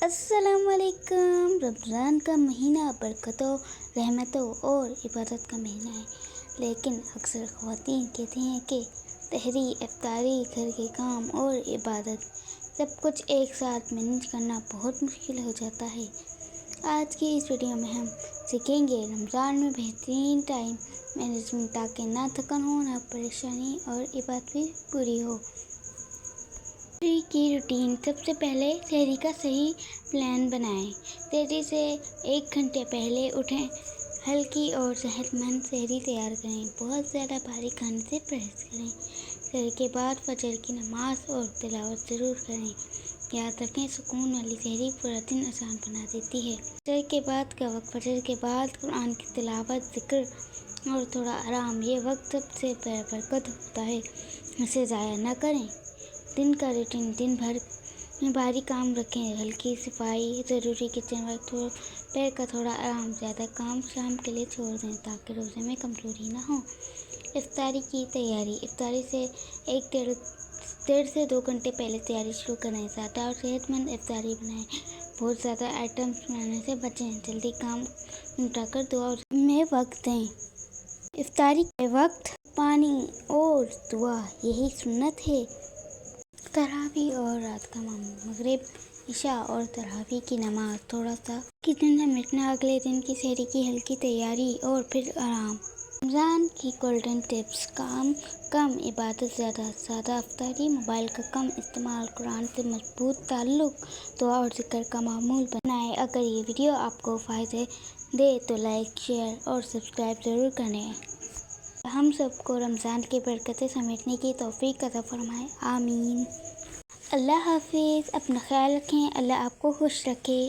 السلام علیکم۔ رمضان کا مہینہ برکتوں، رحمتوں اور عبادت کا مہینہ ہے، لیکن اکثر خواتین کہتی ہیں کہ سحری، افطاری، گھر کے کام اور عبادت سب کچھ ایک ساتھ مینج کرنا بہت مشکل ہو جاتا ہے۔ آج کی اس ویڈیو میں ہم سیکھیں گے رمضان میں بہترین ٹائم مینجمنٹ تاکہ نہ تھکن ہو، نہ پریشانی اور عبادت بھی پوری ہو۔ سحری کی روٹین۔ سب سے پہلے سحری کا صحیح پلان بنائیں۔ سحری سے 1 گھنٹے پہلے اٹھیں، ہلکی اور صحت مند سحری تیار کریں، بہت زیادہ بھاری کھانے سے پرہیز کریں۔ سحری کے بعد فجر کی نماز اور تلاوت ضرور کریں۔ یاد رکھیں، سکون والی سحری پورا دن آسان بنا دیتی ہے۔ فجر کے بعد کا وقت۔ فجر کے بعد قرآن کی تلاوت، ذکر اور تھوڑا آرام، یہ وقت سب سے برکت ہوتا ہے، اسے ضائع نہ کریں۔ دن کا روٹین۔ دن بھر میں بھاری کام رکھیں، ہلکی صفائی، ضروری کچن ورک، پیر کا تھوڑا آرام، زیادہ کام شام کے لیے چھوڑ دیں تاکہ روزے میں کمزوری نہ ہو۔ افطاری کی تیاری۔ افطاری سے 1.5 سے 2 گھنٹے پہلے تیاری شروع کریں۔ سادہ اور صحت مند افطاری بنائیں، بہت زیادہ آئٹمز بنانے سے بچیں، جلدی کام نمٹا کر دعا میں وقت دیں۔ افطاری کے وقت پانی اور دعا، یہی سنت ہے۔ تراویح اور رات کا مغرب، عشاء اور تراویح کی نماز، تھوڑا سا کچن سمیٹنا، اگلے دن کی سحری کی ہلکی تیاری اور پھر آرام۔ رمضان کی گولڈن ٹپس۔ کام کم، عبادت زیادہ، سادہ افطاری، موبائل کا کم استعمال، قرآن سے مضبوط تعلق، دعا اور ذکر کا معمول بنائیں۔ اگر یہ ویڈیو آپ کو فائدہ دے تو لائک، شیئر اور سبسکرائب ضرور کریں۔ ہم سب کو رمضان کی برکتیں سمیٹنے کی توفیق عطا فرمائے، آمین۔ اللہ حافظ۔ اپنا خیال رکھیں، اللہ آپ کو خوش رکھے۔